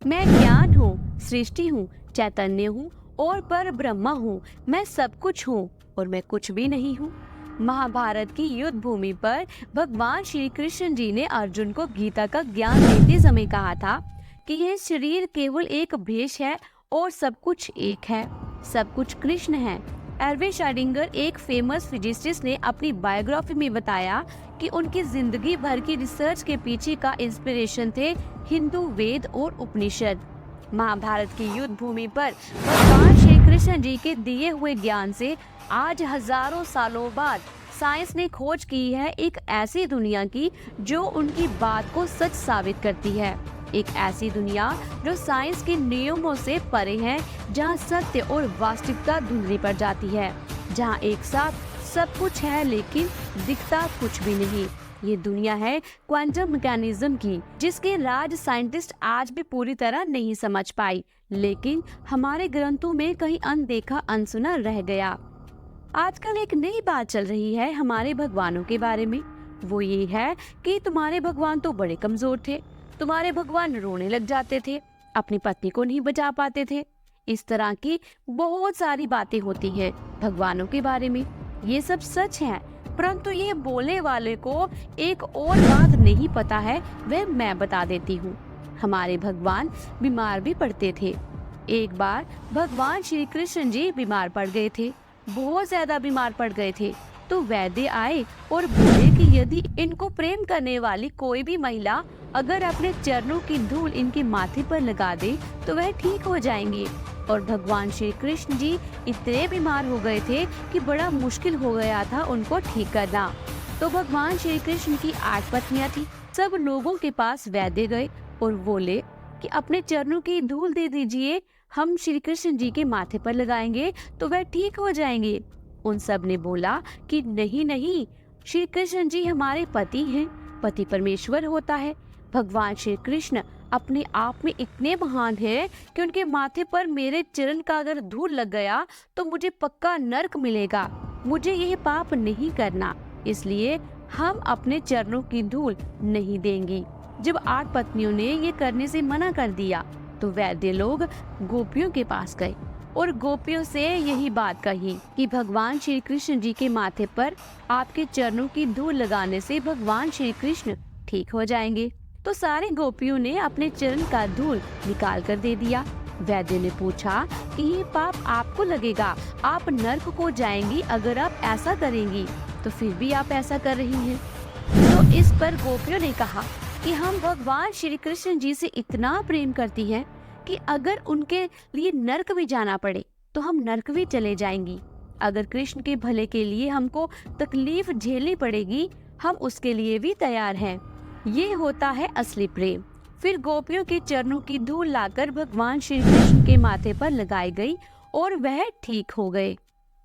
मैं ज्ञान हूँ, सृष्टि हूँ, चैतन्य हूँ और पर ब्रह्मा हूँ। मैं सब कुछ हूँ और मैं कुछ भी नहीं हूँ। महाभारत की युद्ध भूमि पर भगवान श्री कृष्ण जी ने अर्जुन को गीता का ज्ञान देते समय कहा था कि यह शरीर केवल एक भेष है और सब कुछ एक है, सब कुछ कृष्ण है। एरविन शार्डिंगर, एक फेमस फिजिसिस्ट, ने अपनी बायोग्राफी में बताया कि उनकी जिंदगी भर की रिसर्च के पीछे का इंस्पिरेशन थे हिंदू वेद और उपनिषद। महाभारत की युद्ध भूमि पर भगवान श्री कृष्ण जी के दिए हुए ज्ञान से आज हजारों सालों बाद साइंस ने खोज की है एक ऐसी दुनिया की जो उनकी बात को सच साबित करती है। एक ऐसी दुनिया जो साइंस के नियमों से परे है, जहां सत्य और वास्तविकता धुंधली पड़ जाती है, जहां एक साथ सब कुछ है लेकिन दिखता कुछ भी नहीं। ये दुनिया है क्वांटम मैकेनिज्म की, जिसके राज साइंटिस्ट आज भी पूरी तरह नहीं समझ पाई, लेकिन हमारे ग्रंथों में कहीं अनदेखा अनसुना रह गया। आजकल एक नई बात चल रही है हमारे भगवानों के बारे में। वो ये है कि तुम्हारे भगवान तो बड़े कमजोर थे, तुम्हारे भगवान रोने लग जाते थे, अपनी पत्नी को नहीं बचा पाते थे। इस तरह की बहुत सारी बातें होती हैं भगवानों के बारे में। ये सब सच है, परंतु ये बोलने वाले को एक और बात नहीं पता है, वह मैं बता देती हूँ। हमारे भगवान बीमार भी पड़ते थे। एक बार भगवान श्री कृष्ण जी बीमार पड़ गए थे, बहुत ज्यादा बीमार पड़ गए थे। तो वैद्य आए और बोले कि यदि इनको प्रेम करने वाली कोई भी महिला अगर अपने चरणों की धूल इनके माथे पर लगा दे तो वह ठीक हो जाएंगे। और भगवान श्री कृष्ण जी इतने बीमार हो गए थे कि बड़ा मुश्किल हो गया था उनको ठीक करना। तो भगवान श्री कृष्ण की 8 पत्नियां थी। सब लोगों के पास वैद्य गए और बोले कि अपने चरणों की धूल दे दीजिए, हम श्री कृष्ण जी के माथे पर लगाएंगे तो वह ठीक हो जाएंगे। उन सब ने बोला कि नहीं नहीं, श्री कृष्ण जी हमारे पति हैं, पति परमेश्वर होता है। भगवान श्री कृष्ण अपने आप में इतने महान हैं कि उनके माथे पर मेरे चरण का अगर धूल लग गया तो मुझे पक्का नरक मिलेगा। मुझे यह पाप नहीं करना, इसलिए हम अपने चरणों की धूल नहीं देंगी। जब 8 पत्नियों ने ये करने से मना कर दिया तो वैद्य लोग गोपियों के पास गए और गोपियों से यही बात कही कि भगवान श्री कृष्ण जी के माथे पर आपके चरणों की धूल लगाने से भगवान श्री कृष्ण ठीक हो जाएंगे। तो सारे गोपियों ने अपने चरण का धूल निकाल कर दे दिया। वैद्य ने पूछा कि ये पाप आपको लगेगा, आप नरक को जाएंगी अगर आप ऐसा करेंगी, तो फिर भी आप ऐसा कर रही हैं। तो इस पर गोपियों ने कहा कि हम भगवान श्री कृष्ण जी से इतना प्रेम करती हैं कि अगर उनके लिए नरक भी जाना पड़े तो हम नरक भी चले जाएंगी। अगर कृष्ण के भले के लिए हमको तकलीफ झेलनी पड़ेगी, हम उसके लिए भी तैयार हैं। ये होता है असली प्रेम। फिर गोपियों के चरणों की धूल लाकर भगवान श्री कृष्ण के माथे पर लगाई गई और वह ठीक हो गए।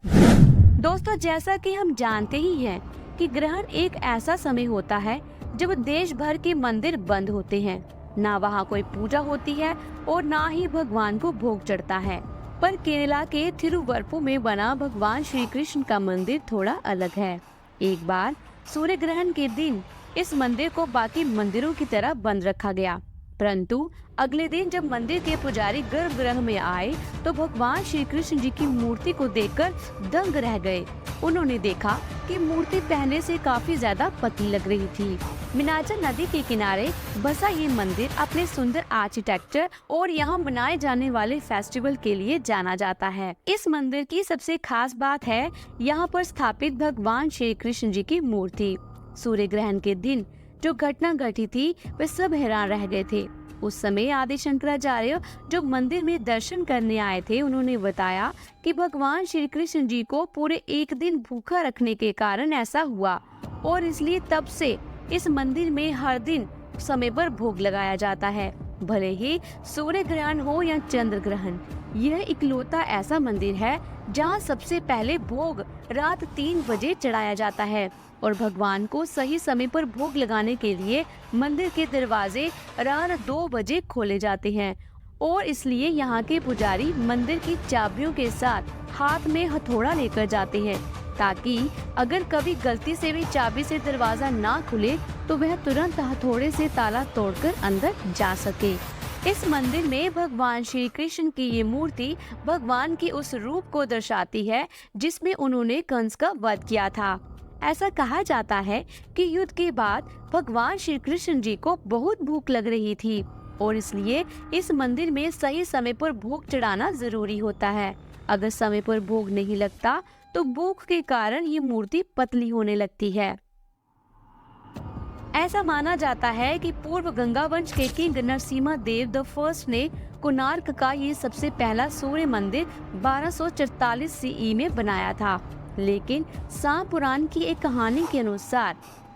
दोस्तों, जैसा कि हम जानते ही हैं कि ग्रहण एक ऐसा समय होता है जब देश भर के मंदिर बंद होते हैं, ना वहाँ कोई पूजा होती है और ना ही भगवान को भोग चढ़ता है। पर केरला के थिरुवरपुर में बना भगवान श्री कृष्ण का मंदिर थोड़ा अलग है। एक बार सूर्य ग्रहण के दिन इस मंदिर को बाकी मंदिरों की तरह बंद रखा गया, परंतु अगले दिन जब मंदिर के पुजारी गर्भगृह में आए तो भगवान श्री कृष्ण जी की मूर्ति को देखकर दंग रह गए। उन्होंने देखा कि मूर्ति पहले से काफी ज्यादा पतली लग रही थी। मीनाचा नदी के किनारे बसा ये मंदिर अपने सुंदर आर्किटेक्चर और यहाँ मनाए जाने वाले फेस्टिवल के लिए जाना जाता है। इस मंदिर की सबसे खास बात है यहाँ पर स्थापित भगवान श्री कृष्ण जी की मूर्ति। सूर्य ग्रहण के दिन जो घटना घटी थी वे सब हैरान रह गए थे। उस समय आदि शंकराचार्य जो मंदिर में दर्शन करने आए थे, उन्होंने बताया कि भगवान श्री कृष्ण जी को पूरे एक दिन भूखा रखने के कारण ऐसा हुआ और इसलिए तब से इस मंदिर में हर दिन समय पर भोग लगाया जाता है, भले ही सूर्य ग्रहण हो या चंद्र ग्रहण। यह इकलौता ऐसा मंदिर है जहां सबसे पहले भोग रात 3 बजे चढ़ाया जाता है और भगवान को सही समय पर भोग लगाने के लिए मंदिर के दरवाजे रात 2 बजे खोले जाते हैं और इसलिए यहाँ के पुजारी मंदिर की चाबियों के साथ हाथ में हथौड़ा लेकर जाते हैं ताकि अगर कभी गलती से भी चाबी से दरवाजा ना खुले तो वह तुरंत हथौड़े से ताला तोड़कर अंदर जा सके। इस मंदिर में भगवान श्री कृष्ण की ये मूर्ति भगवान के उस रूप को दर्शाती है जिसमें उन्होंने कंस का वध किया था। ऐसा कहा जाता है कि युद्ध के बाद भगवान श्री कृष्ण जी को बहुत भूख लग रही थी और इसलिए इस मंदिर में सही समय पर भोग चढ़ाना जरूरी होता है। अगर समय पर भोग नहीं लगता तो भूख के कारण ये मूर्ति पतली होने लगती है। ऐसा माना जाता है कि पूर्व गंगा वंश के king Narasimha Dev the first ने कोणार्क का ये सबसे पहला सूर्य मंदिर 1244 सीई में बनाया था। लेकिन सांब पुराण की एक कहानी के अनुसार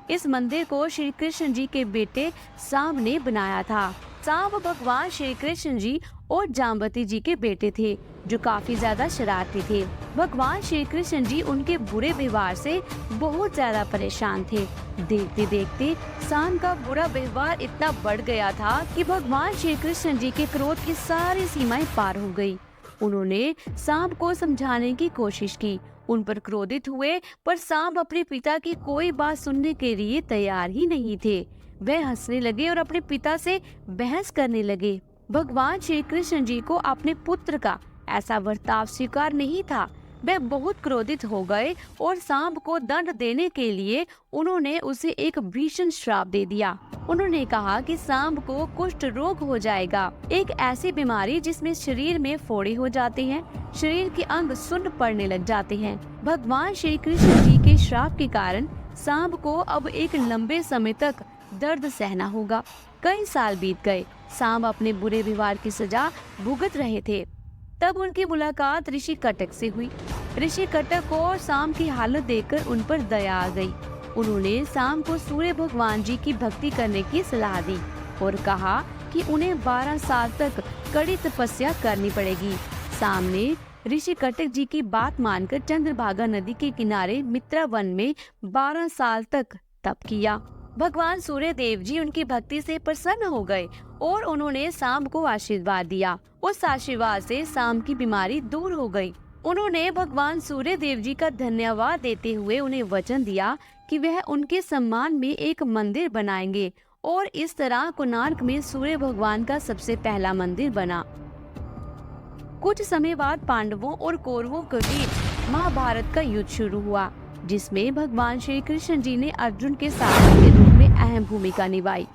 इस मंदिर को श्री कृष्ण जी के बेटे सांब ने बनाया था। सांब भगवान श्री कृष्ण जी और जाम्बती जी के बेटे थे जो काफी ज्यादा शरारती थे। भगवान श्री कृष्ण जी उनके बुरे व्यवहार से बहुत ज्यादा परेशान थे। देखते देखते सांब का बुरा व्यवहार इतना बढ़ गया था कि भगवान श्री कृष्ण जी के क्रोध की सारी सीमाएं पार हो गई। उन्होंने सांब को समझाने की कोशिश की, उन पर क्रोधित हुए, पर सांब अपने पिता की कोई बात सुनने के लिए तैयार ही नहीं थे। वह हंसने लगे और अपने पिता से बहस करने लगे। भगवान श्री कृष्ण जी को अपने पुत्र का ऐसा बर्ताव स्वीकार नहीं था। वह बहुत क्रोधित हो गए और सांब को दंड देने के लिए उन्होंने उसे एक भीषण श्राप दे दिया। उन्होंने कहा कि सांब को कुष्ठ रोग हो जाएगा, एक ऐसी बीमारी जिसमें शरीर में फोड़े हो जाते हैं, शरीर के अंग सुन्न पड़ने लग जाते हैं। भगवान श्री कृष्ण जी के श्राप के कारण सांब को अब एक लंबे समय तक दर्द सहना होगा। कई साल बीत गए, सांब अपने बुरे व्यवहार की सजा भुगत रहे थे। तब उनकी मुलाकात ऋषि कटक से हुई। ऋषि कटक को सांब की हालत देखकर उन पर दया आ गई। उन्होंने सांब को सूर्य भगवान जी की भक्ति करने की सलाह दी और कहा कि उन्हें 12 साल तक कड़ी तपस्या करनी पड़ेगी। सांब ने ऋषि कटक जी की बात मानकर चंद्रभागा नदी के किनारे मित्रा वन में 12 साल तक तप किया। भगवान सूर्य देव जी उनकी भक्ति से प्रसन्न हो गए और उन्होंने सांब को आशीर्वाद दिया। उस आशीर्वाद से सांब की बीमारी दूर हो गई। उन्होंने भगवान सूर्य देव जी का धन्यवाद देते हुए उन्हें वचन दिया कि वह उनके सम्मान में एक मंदिर बनाएंगे और इस तरह कोणार्क में सूर्य भगवान का सबसे पहला मंदिर बना। कुछ समय बाद पांडवों और कौरवों के बीच महाभारत का युद्ध शुरू हुआ, जिसमें भगवान श्री कृष्ण जी ने अर्जुन के सारथी के रूप में अहम भूमिका निभाई।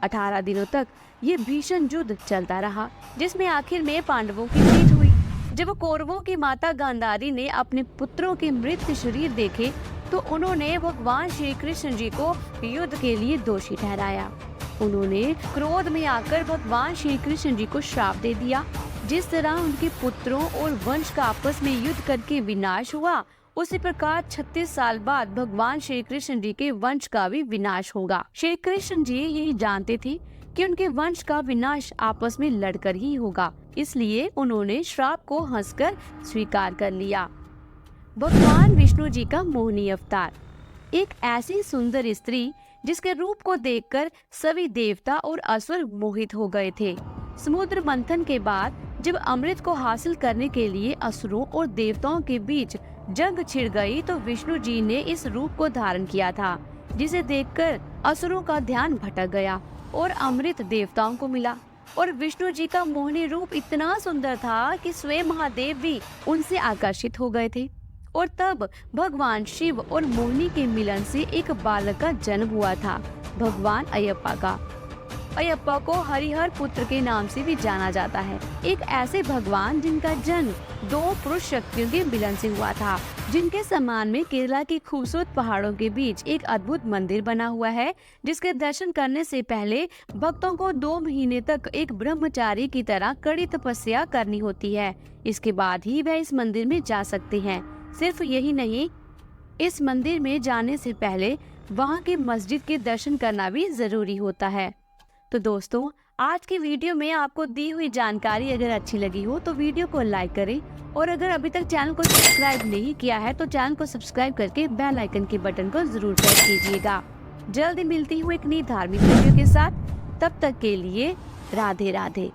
18 दिनों तक ये भीषण युद्ध चलता रहा, जिसमें आखिर में पांडवों की जीत हुई। जब कौरवों की माता गांधारी ने अपने पुत्रों के मृत शरीर देखे तो उन्होंने भगवान श्री कृष्ण जी को युद्ध के लिए दोषी ठहराया। उन्होंने क्रोध में आकर भगवान श्री कृष्ण जी को श्राप दे दिया। जिस तरह उनके पुत्रों और वंश का आपस में युद्ध करके विनाश हुआ, उसी प्रकार 36 साल बाद भगवान श्री कृष्ण जी के वंश का भी विनाश होगा। श्री कृष्ण जी यही जानते थे कि उनके वंश का विनाश आपस में लड़कर ही होगा, इसलिए उन्होंने श्राप को हंसकर स्वीकार कर लिया। भगवान विष्णु जी का मोहिनी अवतार। एक ऐसी सुंदर स्त्री जिसके रूप को देखकर सभी देवता और असुर मोहित हो गए थे। समुद्र मंथन के बाद जब अमृत को हासिल करने के लिए असुरों और देवताओं के बीच जंग छिड़ गई तो विष्णु जी ने इस रूप को धारण किया था, जिसे देखकर असुरों का ध्यान भटक गया और अमृत देवताओं को मिला। और विष्णु जी का मोहिनी रूप इतना सुंदर था कि स्वयं महादेव भी उनसे आकर्षित हो गए थे। और तब भगवान शिव और मोहिनी के मिलन से एक बालक का जन्म हुआ था, भगवान अयप्पा का। अयप्पा को हरिहर पुत्र के नाम से भी जाना जाता है। एक ऐसे भगवान जिनका जन्म 2 पुरुष शक्तियों के मिलन से हुआ था, जिनके सम्मान में केरला की खूबसूरत पहाड़ों के बीच एक अद्भुत मंदिर बना हुआ है, जिसके दर्शन करने से पहले भक्तों को 2 महीने तक एक ब्रह्मचारी की तरह कड़ी तपस्या करनी होती है। इसके बाद ही वह इस मंदिर में जा सकते हैं। सिर्फ यही नहीं, इस मंदिर में जाने से पहले वहाँ की मस्जिद के दर्शन करना भी जरूरी होता है। तो दोस्तों, आज की वीडियो में आपको दी हुई जानकारी अगर अच्छी लगी हो तो वीडियो को लाइक करें, और अगर अभी तक चैनल को सब्सक्राइब नहीं किया है तो चैनल को सब्सक्राइब करके बेल आइकन के बटन को जरूर प्रेस कीजिएगा। जल्दी मिलती हूँ एक नई धार्मिक वीडियो के साथ। तब तक के लिए राधे राधे।